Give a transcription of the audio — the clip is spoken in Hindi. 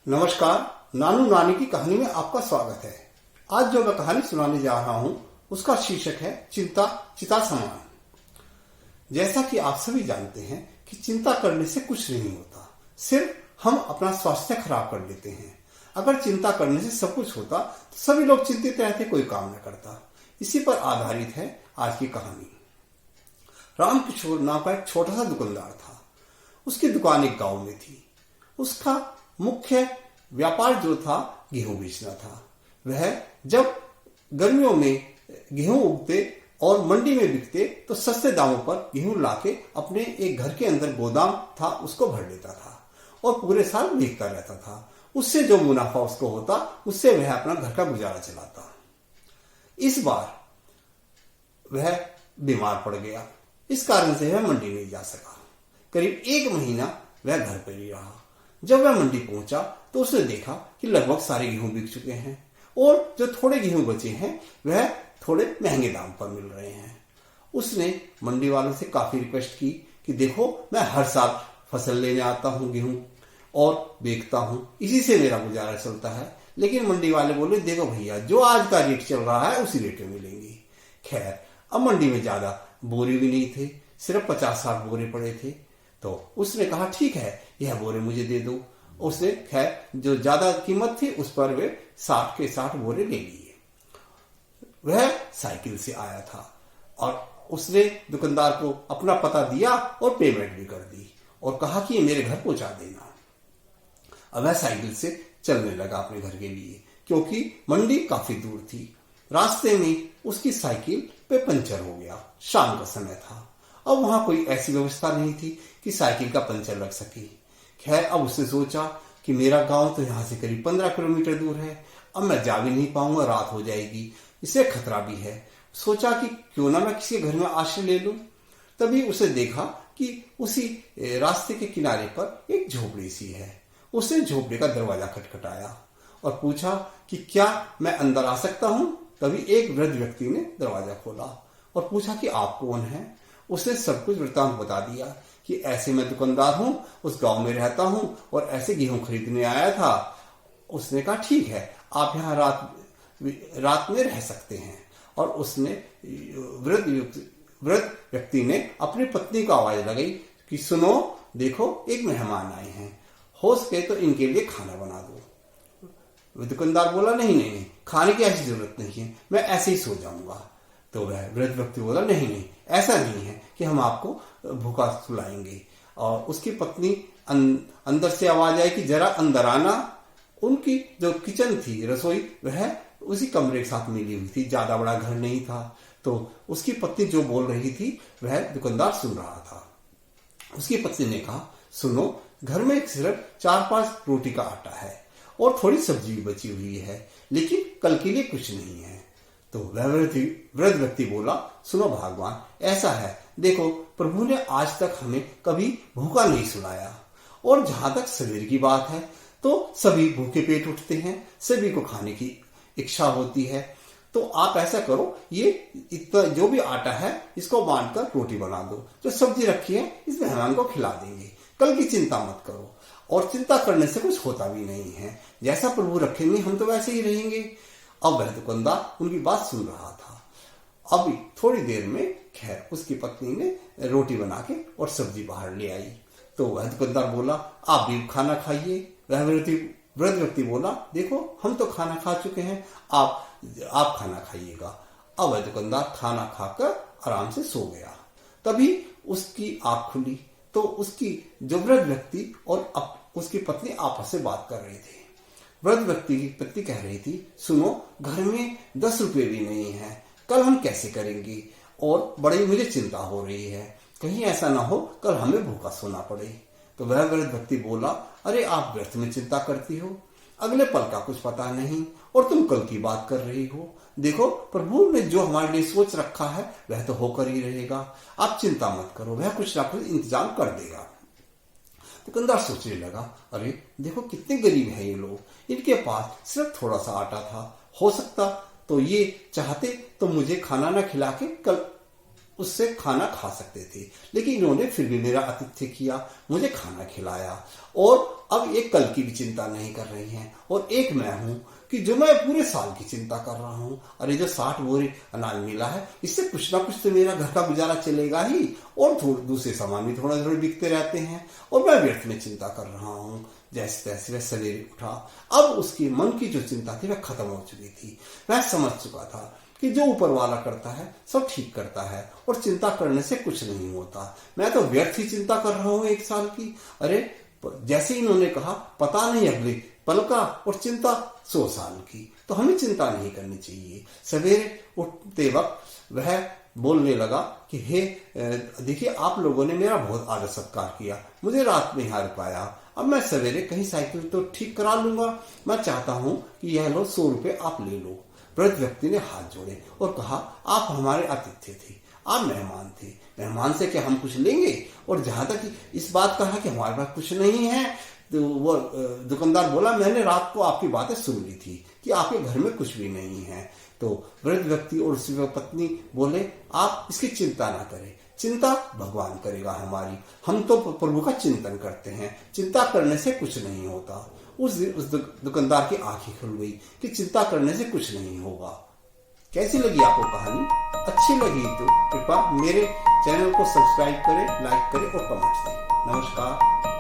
नमस्कार। नानू नानी की कहानी में आपका स्वागत है। आज जो मैं कहानी सुनाने जा रहा हूं उसका शीर्षक है चिंता चिता समान। जैसा कि आप सभी जानते हैं कि चिंता करने से कुछ नहीं होता, सिर्फ हम अपना स्वास्थ्य खराब कर लेते हैं। अगर चिंता करने से सब कुछ होता तो सभी लोग चिंतित रहते, कोई काम न करता। इसी पर आधारित है आज की कहानी। रामकिशोर नाम का एक छोटा सा दुकानदार था। उसकी दुकान एक गांव में थी। उसका मुख्य व्यापार जो था गेहूं बेचना था। वह जब गर्मियों में गेहूं उगते और मंडी में बिकते तो सस्ते दामों पर गेहूं लाके अपने एक घर के अंदर गोदाम था उसको भर लेता था और पूरे साल बेचता रहता था। उससे जो मुनाफा उसको होता उससे वह अपना घर का गुजारा चलाता। इस बार वह बीमार पड़ गया। इस कारण से वह मंडी नहीं जा सका। करीब 1 महीना वह घर पर ही रहा। जब वह मंडी पहुंचा तो उसने देखा कि लगभग सारे गेहूं बिक चुके हैं और जो थोड़े गेहूं बचे हैं वह थोड़े महंगे दाम पर मिल रहे हैं। उसने मंडी वालों से काफी रिक्वेस्ट की कि देखो, मैं हर साल फसल लेने आता हूं गेहूं और बेचता हूं, इसी से मेरा गुजारा चलता है। लेकिन मंडी वाले बोले, देखो भैया, जो आज का रेट चल रहा है उसी रेट में मिलेंगी। खैर, अब मंडी में ज्यादा बोरे भी नहीं थे, सिर्फ 50-60 बोरे पड़े थे। तो उसने कहा, ठीक है, यह बोरे मुझे दे दो। उसने खैर जो ज्यादा कीमत थी उस पर वे 60 के 60 बोरे ले लिए। वह साइकिल से आया था और उसने दुकानदार को अपना पता दिया और पेमेंट भी कर दी और कहा कि ये मेरे घर पहुंचा देना। अब वह साइकिल से चलने लगा अपने घर के लिए, क्योंकि मंडी काफी दूर थी। रास्ते में उसकी साइकिल पे पंचर हो गया। शाम का समय था। अब वहां कोई ऐसी व्यवस्था नहीं थी कि साइकिल का पंचर लग सके। खैर, अब उसने सोचा कि मेरा गांव तो यहाँ से करीब 15 किलोमीटर दूर है। अब मैं जा भी नहीं पाऊंगा, रात हो जाएगी, इससे खतरा भी है। सोचा कि क्यों ना मैं किसी घर में आश्रय ले लूं। तभी उसे देखा कि उसी रास्ते के किनारे पर एक झोपड़ी सी है। उसने झोपड़ी का दरवाजा खटखटाया और पूछा कि क्या मैं अंदर आ सकता हूं। तभी एक वृद्ध व्यक्ति ने दरवाजा खोला और पूछा कि आप कौन हैं। उसने सब कुछ वृत्तांत बता दिया कि ऐसे मैं दुकानदार हूं, उस गांव में रहता हूं और ऐसे गेहूं खरीदने आया था। उसने कहा, ठीक है, आप यहाँ रात में रह सकते हैं। और उसने वृद्ध व्यक्ति ने अपनी पत्नी को आवाज लगाई कि सुनो, देखो, एक मेहमान आए हैं, हो सके तो इनके लिए खाना बना दो। दुकानदार बोला, नहीं नहीं नहीं, खाने की ऐसी जरूरत नहीं है, मैं ऐसे ही सो जाऊंगा। तो वह वृद्ध व्यक्ति बोला, नहीं नहीं, ऐसा नहीं है कि हम आपको भूखा सुलाएंगे। और उसकी पत्नी अंदर से आवाज आई कि जरा अंदर आना। उनकी जो किचन थी, रसोई, वह उसी कमरे के साथ मिली हुई थी, ज्यादा बड़ा घर नहीं था। तो उसकी पत्नी जो बोल रही थी वह दुकानदार सुन रहा था। उसकी पत्नी ने कहा, सुनो, घर में सिर्फ 4-5 रोटी का आटा है और थोड़ी सब्जी भी बची हुई है, लेकिन कल के लिए कुछ नहीं है। तो वह वृद्ध व्यक्ति बोला, सुनो भगवान, ऐसा है, देखो, प्रभु ने आज तक हमें कभी भूखा नहीं सुनाया। और जहां तक शरीर की बात है तो सभी भूखे पेट उठते हैं, सभी को खाने की इच्छा होती है। तो आप ऐसा करो, ये इतना जो भी आटा है इसको बांटकर रोटी बना दो, जो सब्जी रखी है इस मेहमान को खिला देंगे, कल की चिंता मत करो। और चिंता करने से कुछ होता भी नहीं है, जैसा प्रभु रखेंगे हम तो वैसे ही रहेंगे। अब वह दुकानदार उनकी बात सुन रहा था। अभी थोड़ी देर में खैर उसकी पत्नी ने रोटी बना के और सब्जी बाहर ले आई। तो वह दुकानदार बोला, आप भी खाना खाइए। वह वृद्ध व्यक्ति बोला, देखो, हम तो खाना खा चुके हैं, आप खाना खाइएगा। अब वह दुकानदार खाना खाकर आराम से सो गया। तभी उसकी आंख खुली तो उसकी जो वृद्ध व्यक्ति और उसकी पत्नी आपस से बात कर रहे थे। वृद्ध व्यक्ति की पत्नी कह रही थी, सुनो, घर में 10 रुपए भी नहीं है, कल हम कैसे करेंगे और बड़ी मुझे चिंता हो रही है, कहीं ऐसा ना हो कल हमें भूखा सोना पड़े। तो वह वृद्ध व्यक्ति बोला, अरे आप व्यर्थ में चिंता करती हो, अगले पल का कुछ पता नहीं और तुम कल की बात कर रही हो। देखो, प्रभु ने जो हमारे लिए सोच रखा है वह तो होकर ही रहेगा, आप चिंता मत करो, वह कुछ ना कुछ इंतजाम कर देगा। दुकानदार सोचने लगा, अरे देखो, कितने गरीब है ये लोग, इनके पास सिर्फ थोड़ा सा आटा था, हो सकता तो ये चाहते तो मुझे खाना ना खिला के कल उससे खाना खा सकते थे, लेकिन इन्होंने फिर भी मेरा आतिथ्य किया, मुझे खाना खिलाया और अब एक कल की भी चिंता नहीं कर रही हैं। और एक मैं हूं कि जो मैं पूरे साल की चिंता कर रहा हूं। अरे जो 60 बोरी अनाज मिला है, इससे कुछ ना कुछ तो मेरा घर का गुजारा चलेगा ही, और दूसरे सामान भी थोड़ा थोड़ा बिकते रहते हैं, और मैं व्यर्थ में चिंता कर रहा हूं। जैसे तैसे वह सवेरे उठा। अब उसकी मन की जो चिंता थी वह खत्म हो चुकी थी। वह समझ चुका था कि जो ऊपर वाला करता है सब ठीक करता है, और चिंता करने से कुछ नहीं होता। मैं तो व्यर्थ ही चिंता कर रहा हूं 1 साल की। अरे जैसे इन्होंने कहा, पता नहीं अगले पल का, और चिंता 100 साल की। तो हमें चिंता नहीं करनी चाहिए। सवेरे उठते वक्त वह बोलने लगा कि हे देखिए, आप लोगों ने मेरा बहुत आदर सत्कार किया, मुझे रात में यहाँ रुकाया, अब मैं सवेरे कहीं साइकिल तो ठीक करा लूंगा। मैं चाहता हूं कि यह लो 100 रुपए आप ले लो। वृद्ध व्यक्ति ने हाथ जोड़े और कहा, आप हमारे आतिथ्य थे, आप मेहमान थे, मेहमान से क्या हम कुछ लेंगे? और जहां तक इस बात कहा कि हमारे पास कुछ नहीं है, तो वो दुकानदार बोला, मैंने रात को आपकी बातें सुन ली थी कि आपके घर में कुछ भी नहीं है। तो वृद्ध व्यक्ति और उसकी पत्नी बोले, आप इसकी चिंता ना करें, चिंता भगवान करेगा हमारी, हम तो प्रभु का चिंतन करते हैं, चिंता करने से कुछ नहीं होता। उस दुकानदार की आंखें खुल गई कि चिंता करने से कुछ नहीं होगा। कैसी लगी आपको कहानी? अच्छी लगी तो कृपया मेरे चैनल को सब्सक्राइब करें, लाइक करें और कमेंट दें। नमस्कार।